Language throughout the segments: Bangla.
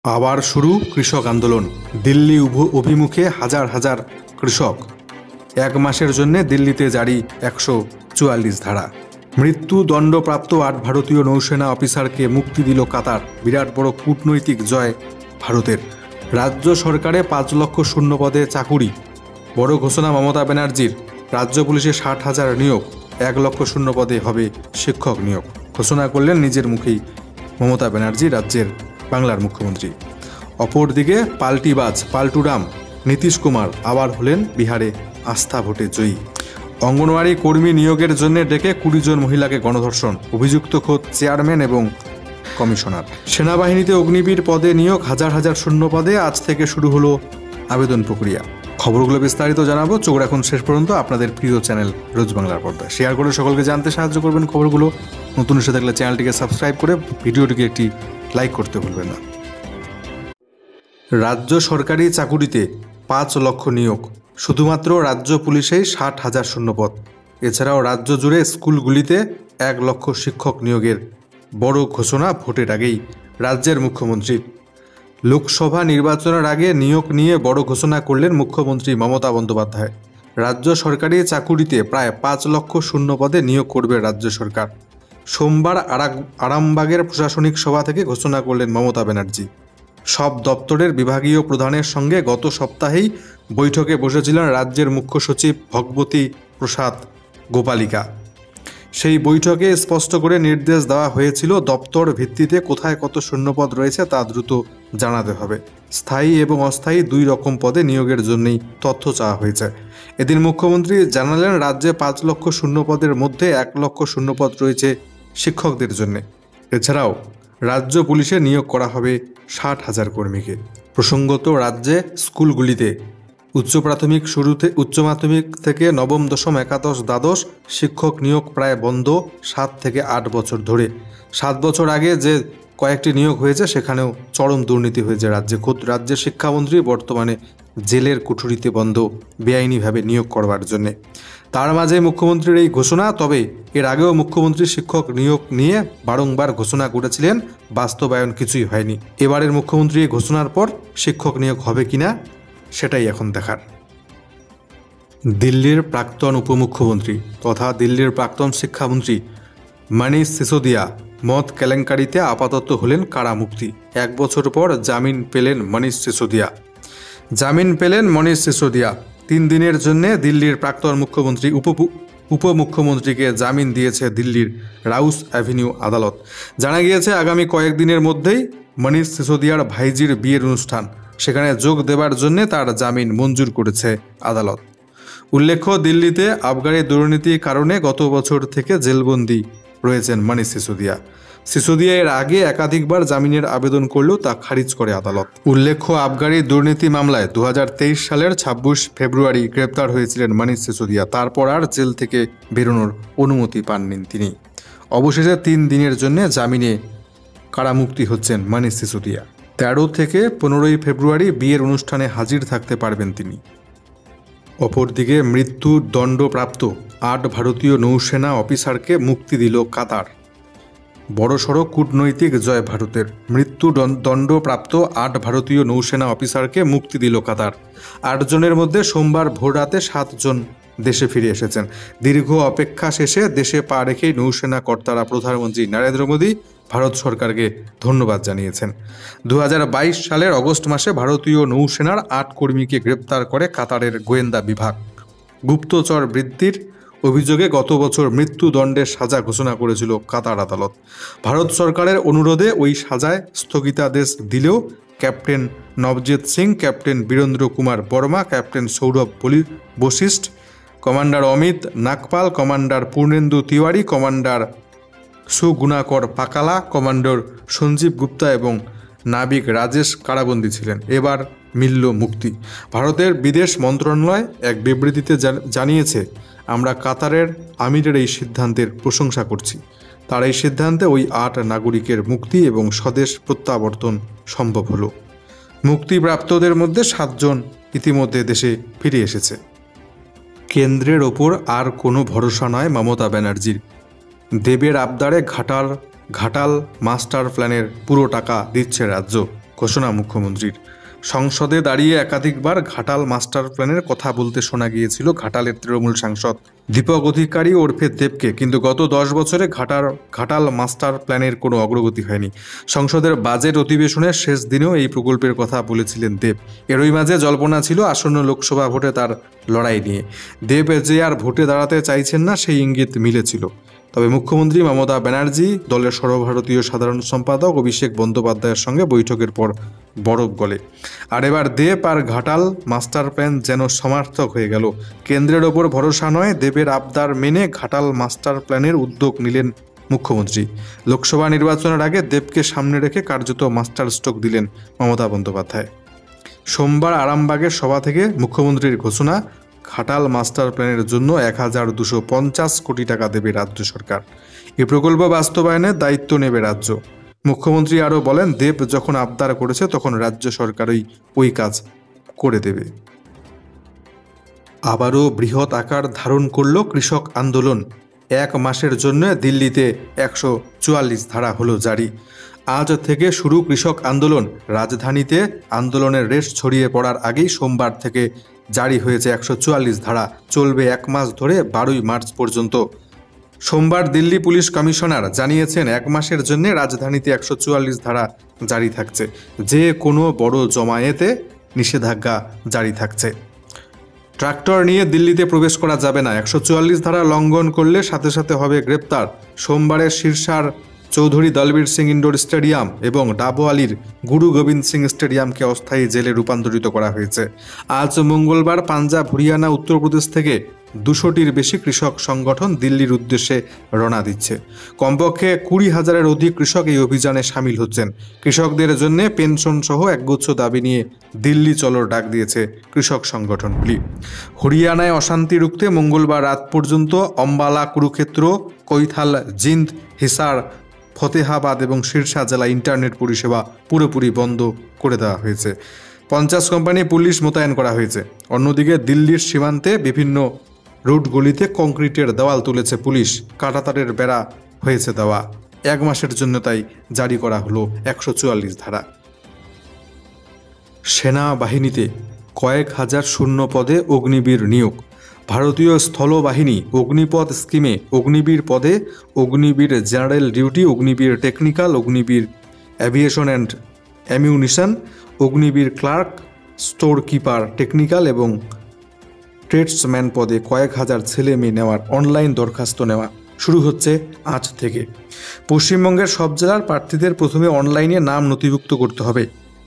আবার শুরু কৃষক আন্দোলন। দিল্লি অভিমুখে হাজার হাজার কৃষক। এক মাসের জন্য দিল্লিতে জারি 144 ধারা। মৃত্যু দণ্ডপ্রাপ্ত 8 ভারতীয় নৌসেনা অফিসারকে মুক্তি দিল কাতার। বিরাট বড় কূটনৈতিক জয় ভারতের। রাজ্য সরকারে 5 লক্ষ শূন্য পদে চাকুরি। বড় ঘোষণা মমতা ব্যানার্জির। রাজ্য পুলিশে 60,000 নিয়োগ। 1 লক্ষ শূন্য পদে হবে শিক্ষক নিয়োগ। ঘোষণা করলেন নিজের মুখেই মমতা ব্যানার্জি, রাজ্যের বাংলার মুখ্যমন্ত্রী। অপরদিকে পাল্টিবাজ পাল্টুরাম নীতিশ কুমার আবার হলেন বিহারে আস্থা ভোটে জয়ী। অঙ্গনওয়াড়ি কর্মী নিয়োগের জন্য ডেকে 20 জন মহিলাকে গণধর্ষণ। অভিযুক্ত খোদ চেয়ারম্যান এবং কমিশনার। সেনাবাহিনীতে অগ্নিবীর পদে নিয়োগ। হাজার হাজার শূন্য পদে আজ থেকে শুরু হলো আবেদন প্রক্রিয়া। খবরগুলো বিস্তারিত জানাবো। চোখ রাখুন শেষ পর্যন্ত আপনাদের প্রিয় চ্যানেল রোজ বাংলার পর্দায়। শেয়ার করে সকলকে জানতে সাহায্য করবেন খবরগুলো। নতুন এসে থাকলে চ্যানেলটিকে সাবস্ক্রাইব করে ভিডিওটিকে একটি লাইক করতে ভুলবেন না। রাজ্য সরকারি চাকুরিতে 5 লক্ষ নিয়োগ। শুধুমাত্র রাজ্য পুলিশেই 60,000 শূন্যপদ। এছাড়াও রাজ্য জুড়ে স্কুলগুলিতে 1 লক্ষ শিক্ষক নিয়োগের বড় ঘোষণা ভোটের আগেই রাজ্যের মুখ্যমন্ত্রীর। লোকসভা নির্বাচনের আগে নিয়োগ নিয়ে বড় ঘোষণা করলেন মুখ্যমন্ত্রী মমতা বন্দ্যোপাধ্যায়। রাজ্য সরকারি চাকুরিতে প্রায় 5 লক্ষ শূন্য পদে নিয়োগ করবে রাজ্য সরকার। সোমবার আরামবাগের প্রশাসনিক সভা থেকে ঘোষণা করলেন মমতা ব্যানার্জি। সব দপ্তরের বিভাগীয় প্রধানের সঙ্গে গত সপ্তাহেই বৈঠকে বসেছিলেন রাজ্যের মুখ্য সচিব ভগবতী প্রসাদ গোপালিকা। সেই বৈঠকে স্পষ্ট করে নির্দেশ দেওয়া হয়েছিল, দপ্তর ভিত্তিতে কোথায় কত শূন্যপদ রয়েছে তা দ্রুত জানাতে হবে। স্থায়ী এবং অস্থায়ী 2 রকম পদে নিয়োগের জন্যই তথ্য চাওয়া হয়েছে। এদিন মুখ্যমন্ত্রী জানালেন, রাজ্যে 5 লক্ষ শূন্যপদের মধ্যে 1 লক্ষ শূন্যপদ রয়েছে শিক্ষকদের জন্য। এছাড়াও রাজ্য পুলিশে নিয়োগ করা হবে 60,000 কর্মীকে। প্রসঙ্গত, রাজ্যে স্কুলগুলিতে উচ্চ মাধ্যমিক থেকে নবম, দশম, একাদশ, দ্বাদশ শিক্ষক নিয়োগ প্রায় বন্ধ 7 থেকে 8 বছর ধরে। 7 বছর আগে যে কয়েকটি নিয়োগ হয়েছে সেখানেও চরম দুর্নীতি হয়েছে রাজ্যে। খোদ রাজ্যের শিক্ষামন্ত্রী বর্তমানে জেলের কুঠুরিতে বন্ধ বেআইনিভাবে নিয়োগ করবার জন্যে। তার মাঝে মুখ্যমন্ত্রীর এই ঘোষণা। তবে এর আগেও মুখ্যমন্ত্রী শিক্ষক নিয়োগ নিয়ে বারংবার ঘোষণা করেছিলেন, বাস্তবায়ন কিছুই হয়নি। এবারের মুখ্যমন্ত্রী এই ঘোষণার পর শিক্ষক নিয়োগ হবে কিনা সেটাই এখন দেখার। দিল্লির প্রাক্তন উপমুখ্যমন্ত্রী তথা দিল্লির প্রাক্তন শিক্ষামন্ত্রী মনীষ সিসোদিয়া মদ কেলেঙ্কারিতে আপাতত হলেন কারামুক্তি। 1 বছর পর জামিন পেলেন মনীষ সিসোদিয়া। 3 দিনের জন্য দিল্লির প্রাক্তন মুখ্যমন্ত্রী উপমুখ্যমন্ত্রীকে জামিন দিয়েছে দিল্লির রাউস অ্যাভিনিউ আদালত। জানা গিয়েছে, আগামী কয়েকদিনের মধ্যেই মনীষ সিসোদিয়ার ভাইজির বিয়ের অনুষ্ঠান, সেখানে যোগ দেবার জন্য তার জামিন মঞ্জুর করেছে আদালত। উল্লেখ্য, দিল্লিতে আবগারি দুর্নীতির কারণে গত বছর থেকে জেলবন্দি রয়েছেন মনীষ সিসোদিয়া। এর আগে একাধিকবার জামিনের আবেদন করলেও তা খারিজ করে আদালত। উল্লেখ্য, আবগারি দুর্নীতি মামলায় 2023 সালের 26 ফেব্রুয়ারি গ্রেপ্তার হয়েছিলেন মনীষ সিসোদিয়া। তারপর আর জেল থেকে বেরোনোর অনুমতি পাননি তিনি। অবশেষে 3 দিনের জন্য জামিনে কারামুক্তি হচ্ছেন মনীষ সিসোদিয়া। 13 থেকে 15 ফেব্রুয়ারি বিয়ের অনুষ্ঠানে হাজির থাকতে পারবেন তিনি। অপরদিকে মৃত্যু দণ্ডপ্রাপ্ত 8 ভারতীয় নৌসেনা অফিসারকে মুক্তি দিল কাতার। বড়সড় কূটনৈতিক জয় ভারতের। মৃত্যু দণ্ডপ্রাপ্ত 8 ভারতীয় নৌসেনা অফিসারকে মুক্তি দিল কাতার। 8 জনের মধ্যে সোমবার ভোররাতে 7 জন দেশে ফিরে এসেছেন। দীর্ঘ অপেক্ষা শেষে দেশে পা রেখেই নৌসেনা কর্তারা প্রধানমন্ত্রী নরেন্দ্র মোদী ভারত সরকারকে ধন্যবাদ জানিয়েছেন। 2022 সালের অগস্ট মাসে ভারতীয় নৌসেনার 8 কর্মীকে গ্রেপ্তার করে কাতারের গোয়েন্দা বিভাগ। গুপ্তচর বৃদ্ধির অভিযোগে গত বছর মৃত্যুদণ্ডের সাজা ঘোষণা করেছিল কাতার আদালত। ভারত সরকারের অনুরোধে ওই সাজায় স্থগিতাদেশ দিলেও captain Navjit Singh, captain Birendra Kumar Verma, captain Saurabh Vashisht, commander Amit Nagpal, commander Purnendu Tiwari, commander Sugunakar Pakala, commander Sanjeev Gupta এবং নাবিক রাজেশ কারাবন্দী ছিলেন। এবার মিলল মুক্তি। ভারতের বিদেশ মন্ত্রণালয় এক বিবৃতিতে জানিয়েছে, আমরা কাতারের আমিরের এই সিদ্ধান্তের প্রশংসা করছি। তার এই সিদ্ধান্তে ওই 8 নাগরিকের মুক্তি এবং স্বদেশ প্রত্যাবর্তন সম্ভব হলো। মুক্তিপ্রাপ্তদের মধ্যে 7 জন ইতিমধ্যে দেশে ফিরে এসেছে। কেন্দ্রের ওপর আর কোনো ভরসা নয় মমতা ব্যানার্জির। দেবের আবদারে ঘাটাল মাস্টার প্ল্যানের পুরো টাকা দিচ্ছে রাজ্য। ঘোষণা মুখ্যমন্ত্রীর। সংসদে দাঁড়িয়ে একাধিকবার ঘাটাল মাস্টার প্ল্যানের কথা বলতে শোনা গিয়েছিল ঘাটালের তৃণমূল সাংসদ দীপক অধিকারী ওরফে দেবকে, কিন্তু গত 10 বছরে ঘাটাল মাস্টার প্ল্যানের কোনো অগ্রগতি হয়নি। সংসদের বাজেট অধিবেশনের শেষ দিনেও এই প্রকল্পের কথা বলেছিলেন দেব। এরই মাঝে জল্পনা ছিল আসন্ন লোকসভা ভোটে তার লড়াই নিয়ে। দেব যে আর ভোটে দাঁড়াতে চাইছেন না সেই ইঙ্গিত মিলেছিল। তবে মুখ্যমন্ত্রী মমতা ব্যানার্জি দলের সর্বভারতীয় সাধারণ সম্পাদক অভিষেক বন্দ্যোপাধ্যায়ের সঙ্গে বৈঠকের পর বরফ গলে। আর এবার দেব আর ঘাটাল মাস্টার প্ল্যান যেন সমার্থক হয়ে গেল। কেন্দ্রের ওপর ভরসা নয়, দেবের আবদার মেনে ঘাটাল মাস্টার প্ল্যানের উদ্যোগ নিলেন মুখ্যমন্ত্রী। লোকসভা নির্বাচনের আগে দেবকে সামনে রেখে কার্যত মাস্টার স্ট্রোক দিলেন মমতা বন্দ্যোপাধ্যায়। সোমবার আরামবাগের সভা থেকে মুখ্যমন্ত্রীর ঘোষণা, ঘাটাল মাস্টার প্ল্যানের জন্য 1250 কোটি টাকা দেবে রাজ্য সরকার। এই প্রকল্প বাস্তবায়নের দায়িত্ব নেবে রাজ্য। মুখ্যমন্ত্রী আরও বলেন, দেব যখন আবদার করেছে তখন রাজ্য সরকারই ওই কাজ করে দেবে। আবারও বৃহৎ আকার ধারণ করল কৃষক আন্দোলন। 1 মাসের জন্য দিল্লিতে 144 ধারা হলো জারি। আজ থেকে শুরু কৃষক আন্দোলন। রাজধানীতে আন্দোলনের রেশ ছড়িয়ে পড়ার আগেই সোমবার থেকে জারি হয়েছে 144 ধারা। চলবে 1 মাস ধরে 12ই মার্চ পর্যন্ত। সোমবার দিল্লি পুলিশ কমিশনার জানিয়েছেন 1 মাসের জন্য রাজধানীতে 144 ধারা জারি থাকছে। যে কোনো বড় জমায়েতে নিষেধাজ্ঞা জারি থাকছে। ট্রাক্টর নিয়ে দিল্লিতে প্রবেশ করা যাবে না। 144 ধারা লঙ্ঘন করলে সাথে সাথে হবে গ্রেপ্তার। সোমবারে সিরসার চৌধুরী দলবীর সিং ইন্ডোর স্টেডিয়াম এবং ডাবোয়ালির গুরু গোবিন্দ সিং স্টেডিয়ামকে অস্থায়ী জেলে রূপান্তরিত করা হয়েছে। আজ মঙ্গলবার পাঞ্জাব, হরিয়ানা, উত্তরপ্রদেশ থেকে 200টির বেশি কৃষক সংগঠন দিল্লির উদ্দেশ্যে রওনা দিচ্ছে। কমপক্ষে 20,000-এর অধিক কৃষক এই অভিযানে সামিল হচ্ছেন। কৃষকদের জন্য পেনশন সহ একগুচ্ছ দাবি নিয়ে দিল্লি চলোর ডাক দিয়েছে কৃষক সংগঠনগুলি। হরিয়ানায় অশান্তি রুখতে মঙ্গলবার রাত পর্যন্ত অম্বালা, কুরুক্ষেত্র, কৈথাল, জিন্দ, হিসার, ফতেহাবাদ এবং সিরসা জেলা ইন্টারনেট পরিষেবা পুরোপুরি বন্ধ করে দেওয়া হয়েছে। 50 কোম্পানি পুলিশ মোতায়েন করা হয়েছে। অন্যদিকে দিল্লির সীমান্তে বিভিন্ন রুটগুলিতে কংক্রিটের দেওয়াল তুলেছে পুলিশ। কাঁটাতারের বেড়া হয়েছে দেওয়া। 1 মাসের জন্য তাই জারি করা হলো 144 ধারা। সেনাবাহিনীতে কয়েক হাজার শূন্য পদে অগ্নিবীর নিয়োগ। ভারতীয় স্থলবাহিনী অগ্নিপথ স্কিমে অগ্নিবীর পদে Agniveer general duty, Agniveer technical, Agniveer aviation and ammunition, Agniveer clerk, store keeper technical এবং ট্রেডসম্যান পদে কয়েক হাজার ছেলে মেয়ে নেওয়ার অনলাইন দরখাস্ত নেওয়া শুরু হচ্ছে আজ থেকে। পশ্চিমবঙ্গের সব জেলার প্রার্থীদের প্রথমে অনলাইনে নাম নথিভুক্ত করতে হবে।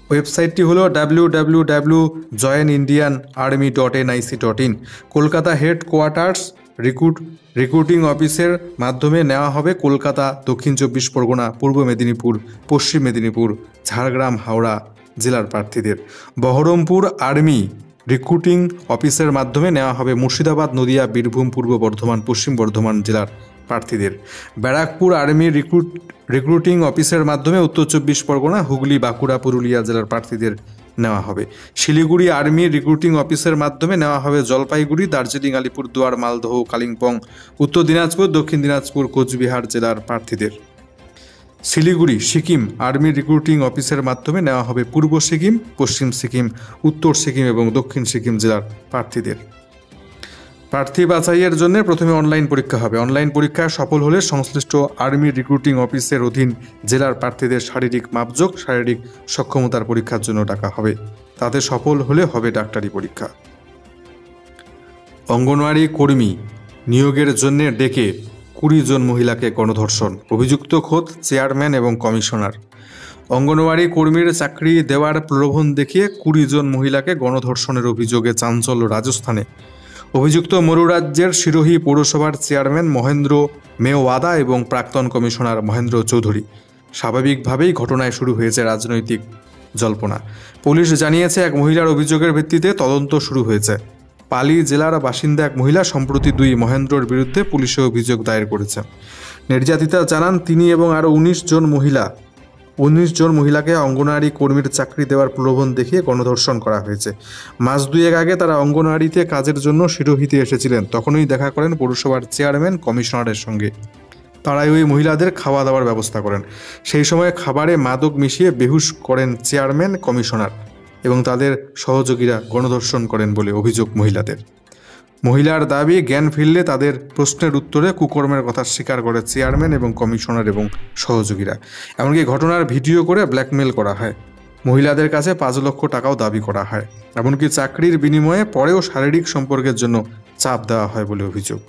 ওয়েবসাইটটি হলো www.joinindianarmy.nic.in। কলকাতা হেডকোয়ার্টার্স রিক্রুটিং অফিসের মাধ্যমে নেওয়া হবে কলকাতা, দক্ষিণ 24 পরগনা, পূর্ব মেদিনীপুর, পশ্চিম মেদিনীপুর, ঝাড়গ্রাম, হাওড়া জেলার প্রার্থীদের। বহরমপুর আর্মি রিক্রুটিং অফিসের মাধ্যমে নেওয়া হবে মুর্শিদাবাদ, নদিয়া, বীরভূম, পূর্ব বর্ধমান, পশ্চিম বর্ধমান জেলার প্রার্থীদের। ব্যারাকপুর আর্মি রিক্রুটিং অফিসের মাধ্যমে উত্তর 24 পরগনা, হুগলি, বাঁকুড়া, পুরুলিয়া জেলার প্রার্থীদের নেওয়া হবে। শিলিগুড়ি আর্মি রিক্রুটিং অফিসের মাধ্যমে নেওয়া হবে জলপাইগুড়ি, দার্জিলিং, আলিপুরদুয়ার, মালদহ, কালিম্পং, উত্তর দিনাজপুর, দক্ষিণ দিনাজপুর, কোচবিহার জেলার প্রার্থীদের। শিলিগুড়ি সিকিম আর্মি রিক্রুটিং অফিসের মাধ্যমে নেওয়া হবে পূর্ব সিকিম, পশ্চিম সিকিম, উত্তর সিকিম এবং দক্ষিণ সিকিম জেলার প্রার্থীদের। প্রার্থী বাছাইয়ের জন্য প্রথমে অনলাইন পরীক্ষা হবে। অনলাইন পরীক্ষায় সফল হলে সংশ্লিষ্ট আর্মি রিক্রুটিং অফিসের অধীন জেলার প্রার্থীদের শারীরিক মাপযোগ, শারীরিক সক্ষমতার পরীক্ষার জন্য ডাকা হবে। তাতে সফল হলে হবে ডাক্তারি পরীক্ষা। অঙ্গনওয়াড়ি কর্মী নিয়োগের জন্য ডেকে 20 জন মহিলাকে গণধর্ষণ। অভিযুক্ত খোদ চেয়ারম্যান এবং কমিশনার। অঙ্গনওয়াড়ি কর্মীর চাকরি দেওয়ার প্রলোভন দেখিয়ে 20 জন মহিলাকে গণধর্ষণের অভিযোগে চাঞ্চল্য রাজস্থানে। অভিযুক্ত মরুরাজ্যের সিরোহী পৌরসভার চেয়ারম্যান মহেন্দ্র মেওয়াদা এবং প্রাক্তন কমিশনার মহেন্দ্র চৌধুরী। স্বাভাবিকভাবেই ঘটনায় শুরু হয়েছে রাজনৈতিক জল্পনা। পুলিশ জানিয়েছে, এক মহিলার অভিযোগের ভিত্তিতে তদন্ত শুরু হয়েছে। পালি জেলার বাসিন্দা এক মহিলা সম্প্রতি 2 মহেন্দ্রর বিরুদ্ধে পুলিশে অভিযোগ দায়ের করেছেন। নির্যাতিতা জানান, তিনি এবং আরও 19 জন মহিলাকে অঙ্গনওয়াড়ি কর্মীর চাকরি দেওয়ার প্রলোভন দেখিয়ে গণধর্ষণ করা হয়েছে। মাস 2 আগে তারা অঙ্গনওয়াড়িতে কাজের জন্য সিরোহিতে এসেছিলেন। তখনই দেখা করেন পৌরসভার চেয়ারম্যান কমিশনারের সঙ্গে। তারাই ওই মহিলাদের খাওয়া দাওয়ার ব্যবস্থা করেন। সেই সময় খাবারে মাদক মিশিয়ে বেহুশ করেন চেয়ারম্যান, কমিশনার এবং তাদের সহযোগীরা গণধর্ষণ করেন বলে অভিযোগ মহিলাদের। মহিলার দাবি, জ্ঞান ফিরলে তাদের প্রশ্নের উত্তরে কুকর্মের কথা স্বীকার করে চেয়ারম্যান এবং কমিশনার এবং সহযোগীরা। এমনকি ঘটনার ভিডিও করে ব্ল্যাকমেল করা হয়। মহিলাদের কাছে 5 লক্ষ টাকাও দাবি করা হয়। এমনকি চাকরির বিনিময়ে পরেও শারীরিক সম্পর্কের জন্য চাপ দেওয়া হয় বলে অভিযোগ।